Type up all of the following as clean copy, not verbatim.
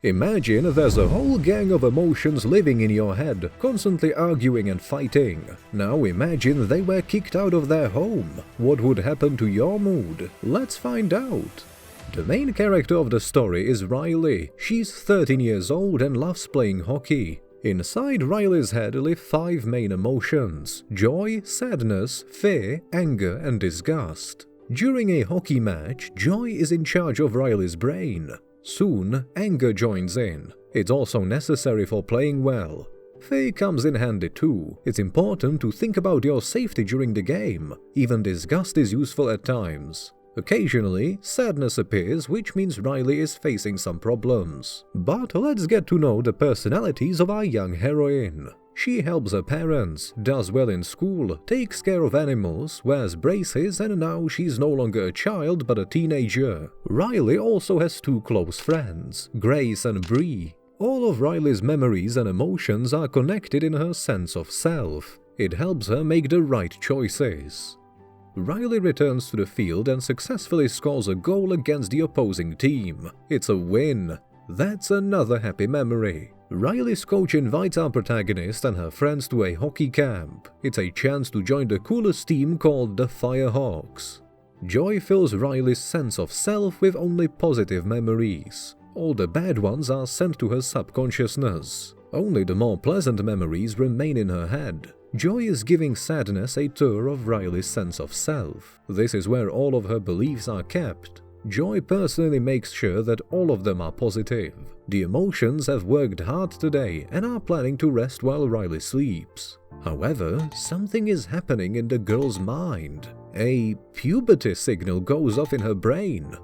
Imagine there's a whole gang of emotions living in your head, constantly arguing and fighting. Now imagine they were kicked out of their home. What would happen to your mood? Let's find out. The main character of the story is Riley. She's 13 years old and loves playing hockey. Inside Riley's head live 5 main emotions: joy, sadness, fear, anger, and disgust. During a hockey match, joy is in charge of Riley's brain. Soon, anger joins in. It's also necessary for playing well. Fear comes in handy too. It's important to think about your safety during the game. Even disgust is useful at times. Occasionally, sadness appears, which means Riley is facing some problems. But let's get to know the personalities of our young heroine. She helps her parents, does well in school, takes care of animals, wears braces, and now she's no longer a child but a teenager. Riley also has 2 close friends, Grace and Bree. All of Riley's memories and emotions are connected in her sense of self. It helps her make the right choices. Riley returns to the field and successfully scores a goal against the opposing team. It's a win. That's another happy memory. Riley's coach invites our protagonist and her friends to a hockey camp. It's a chance to join the coolest team called the Firehawks. Joy fills Riley's sense of self with only positive memories. All the bad ones are sent to her subconsciousness. Only the more pleasant memories remain in her head. Joy is giving sadness a tour of Riley's sense of self. This is where all of her beliefs are kept. Joy personally makes sure that all of them are positive. The emotions have worked hard today and are planning to rest while Riley sleeps. However, something is happening in the girl's mind. A puberty signal goes off in her brain.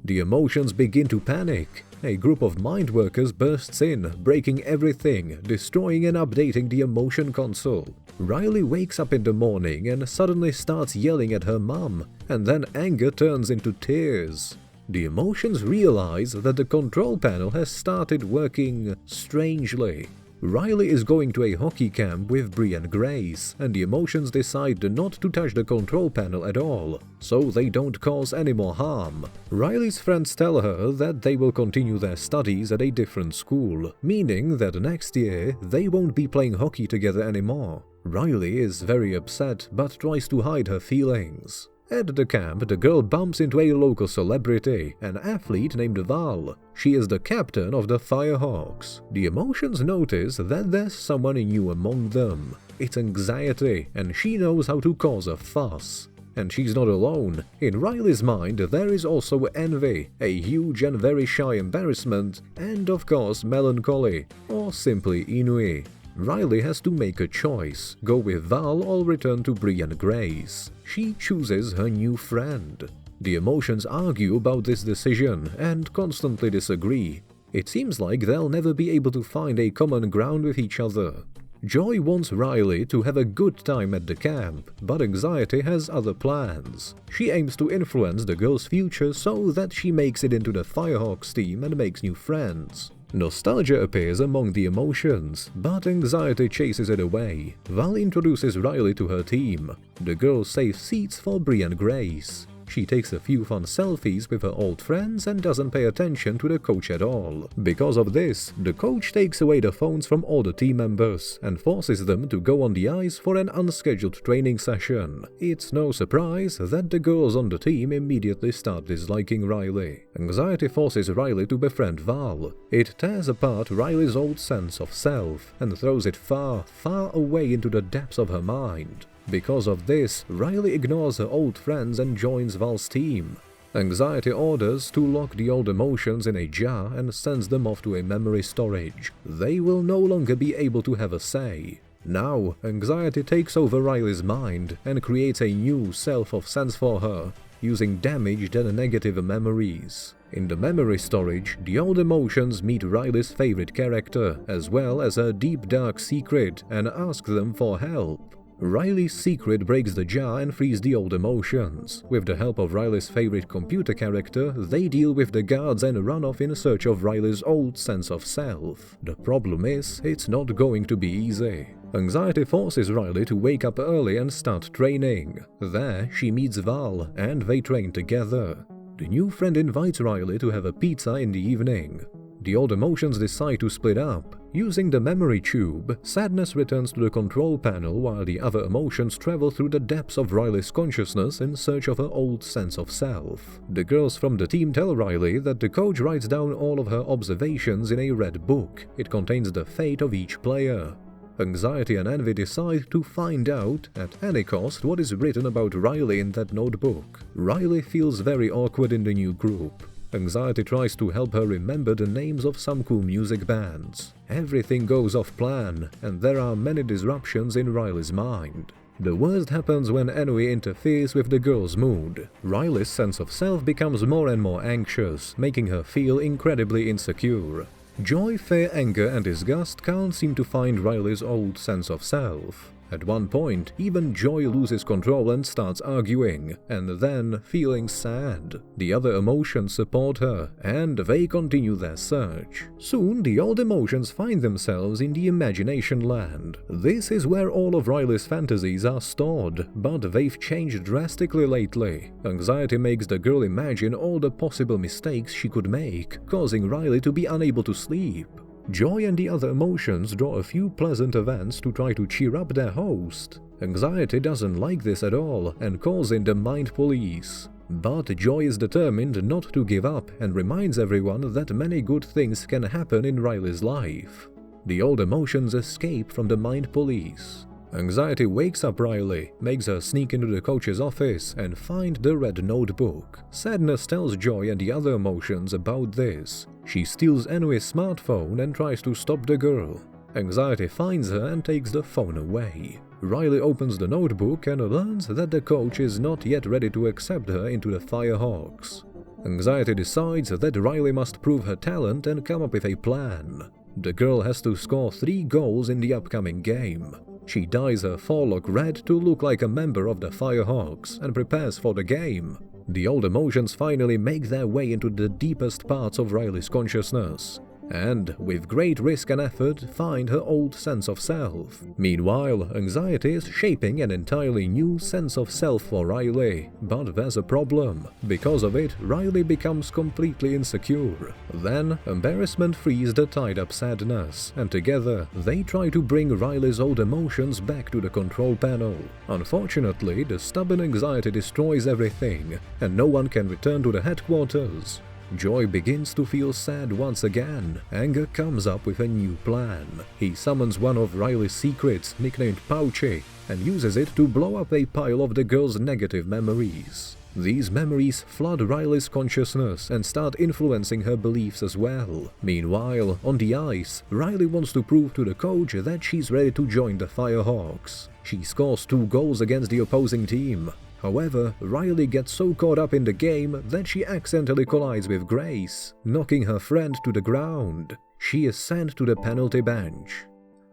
The emotions begin to panic. A group of mind workers bursts in, breaking everything, destroying and updating the emotion console. Riley wakes up in the morning and suddenly starts yelling at her mom, and then anger turns into tears. The emotions realize that the control panel has started working strangely. Riley is going to a hockey camp with Bree and Grace, and the emotions decide not to touch the control panel at all, so they don't cause any more harm. Riley's friends tell her that they will continue their studies at a different school, meaning that next year they won't be playing hockey together anymore. Riley is very upset but tries to hide her feelings. At the camp, the girl bumps into a local celebrity, an athlete named Val. She is the captain of the Firehawks. The emotions notice that there's someone new among them. It's anxiety, and she knows how to cause a fuss. And she's not alone. In Riley's mind, there is also envy, a huge and very shy embarrassment, and of course melancholy, or simply ennui. Riley has to make a choice, go with Val or return to Bree and Grace. She chooses her new friend. The emotions argue about this decision and constantly disagree. It seems like they'll never be able to find a common ground with each other. Joy wants Riley to have a good time at the camp, but anxiety has other plans. She aims to influence the girl's future so that she makes it into the Firehawks team and makes new friends. Nostalgia appears among the emotions, but anxiety chases it away. Val introduces Riley to her team. The girl saves seats for Bree and Grace. She takes a few fun selfies with her old friends and doesn't pay attention to the coach at all. Because of this, the coach takes away the phones from all the team members and forces them to go on the ice for an unscheduled training session. It's no surprise that the girls on the team immediately start disliking Riley. Anxiety forces Riley to befriend Val. It tears apart Riley's old sense of self and throws it far, far away into the depths of her mind. Because of this, Riley ignores her old friends and joins Val's team. Anxiety orders to lock the old emotions in a jar and sends them off to a memory storage. They will no longer be able to have a say. Now, anxiety takes over Riley's mind and creates a new self of sense for her, using damaged and negative memories. In the memory storage, the old emotions meet Riley's favorite character, as well as her deep dark secret, and ask them for help. Riley's secret breaks the jar and frees the old emotions. With the help of Riley's favorite computer character, they deal with the guards and run off in search of Riley's old sense of self. The problem is, it's not going to be easy. Anxiety forces Riley to wake up early and start training. There, she meets Val, and they train together. The new friend invites Riley to have a pizza in the evening. The old emotions decide to split up. Using the memory tube, Sadness returns to the control panel while the other emotions travel through the depths of Riley's consciousness in search of her old sense of self. The girls from the team tell Riley that the coach writes down all of her observations in a red book. It contains the fate of each player. Anxiety and Envy decide to find out, at any cost, what is written about Riley in that notebook. Riley feels very awkward in the new group. Anxiety tries to help her remember the names of some cool music bands. Everything goes off plan, and there are many disruptions in Riley's mind. The worst happens when Envy interferes with the girl's mood. Riley's sense of self becomes more and more anxious, making her feel incredibly insecure. Joy, fear, anger, and disgust can't seem to find Riley's old sense of self. At one point, even Joy loses control and starts arguing, and then feeling sad. The other emotions support her, and they continue their search. Soon, the old emotions find themselves in the imagination land. This is where all of Riley's fantasies are stored, but they've changed drastically lately. Anxiety makes the girl imagine all the possible mistakes she could make, causing Riley to be unable to sleep. Joy and the other emotions draw a few pleasant events to try to cheer up their host. Anxiety doesn't like this at all and calls in the mind police. But Joy is determined not to give up and reminds everyone that many good things can happen in Riley's life. The old emotions escape from the mind police. Anxiety wakes up Riley, makes her sneak into the coach's office and find the red notebook. Sadness tells Joy and the other emotions about this. She steals Envy's smartphone and tries to stop the girl. Anxiety finds her and takes the phone away. Riley opens the notebook and learns that the coach is not yet ready to accept her into the Firehawks. Anxiety decides that Riley must prove her talent and come up with a plan. The girl has to score 3 goals in the upcoming game. She dyes her forelock red to look like a member of the Firehawks and prepares for the game. The old emotions finally make their way into the deepest parts of Riley's consciousness, and, with great risk and effort, find her old sense of self. Meanwhile, Anxiety is shaping an entirely new sense of self for Riley, but there's a problem. Because of it, Riley becomes completely insecure. Then, embarrassment frees the tied-up Sadness, and together, they try to bring Riley's old emotions back to the control panel. Unfortunately, the stubborn Anxiety destroys everything, and no one can return to the headquarters. Joy begins to feel sad once again. Anger comes up with a new plan. He summons one of Riley's secrets, nicknamed Pouchy, and uses it to blow up a pile of the girl's negative memories. These memories flood Riley's consciousness and start influencing her beliefs as well. Meanwhile, on the ice, Riley wants to prove to the coach that she's ready to join the Firehawks. She scores 2 goals against the opposing team. However, Riley gets so caught up in the game that she accidentally collides with Grace, knocking her friend to the ground. She is sent to the penalty bench.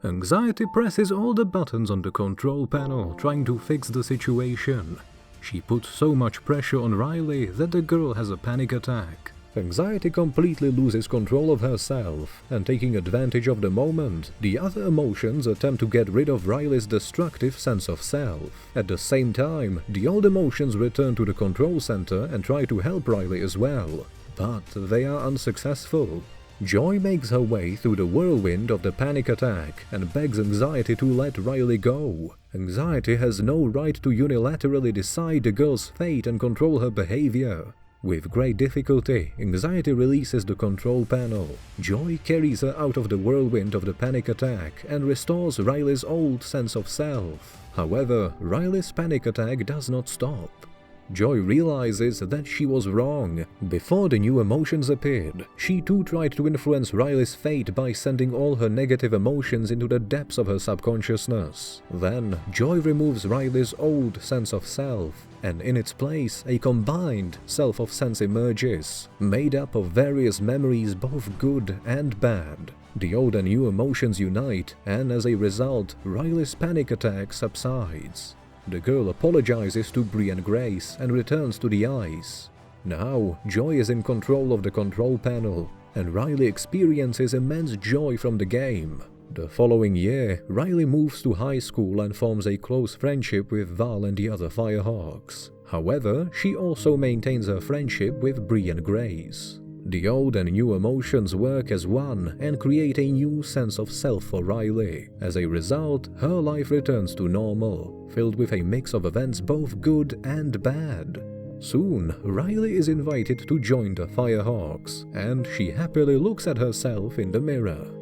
Anxiety presses all the buttons on the control panel, trying to fix the situation. She puts so much pressure on Riley that the girl has a panic attack. Anxiety completely loses control of herself, and taking advantage of the moment, the other emotions attempt to get rid of Riley's destructive sense of self. At the same time, the old emotions return to the control center and try to help Riley as well, but they are unsuccessful. Joy makes her way through the whirlwind of the panic attack and begs Anxiety to let Riley go. Anxiety has no right to unilaterally decide the girl's fate and control her behavior. With great difficulty, Anxiety releases the control panel. Joy carries her out of the whirlwind of the panic attack and restores Riley's old sense of self. However, Riley's panic attack does not stop. Joy realizes that she was wrong. Before the new emotions appeared, she too tried to influence Riley's fate by sending all her negative emotions into the depths of her subconsciousness. Then, Joy removes Riley's old sense of self, and in its place, a combined self of sense emerges, made up of various memories both good and bad. The old and new emotions unite, and as a result, Riley's panic attack subsides. The girl apologizes to Bree and Grace and returns to the ice. Now, Joy is in control of the control panel, and Riley experiences immense joy from the game. The following year, Riley moves to high school and forms a close friendship with Val and the other Firehawks. However, she also maintains her friendship with Bree and Grace. The old and new emotions work as one and create a new sense of self for Riley. As a result, her life returns to normal, filled with a mix of events both good and bad. Soon, Riley is invited to join the Firehawks, and she happily looks at herself in the mirror.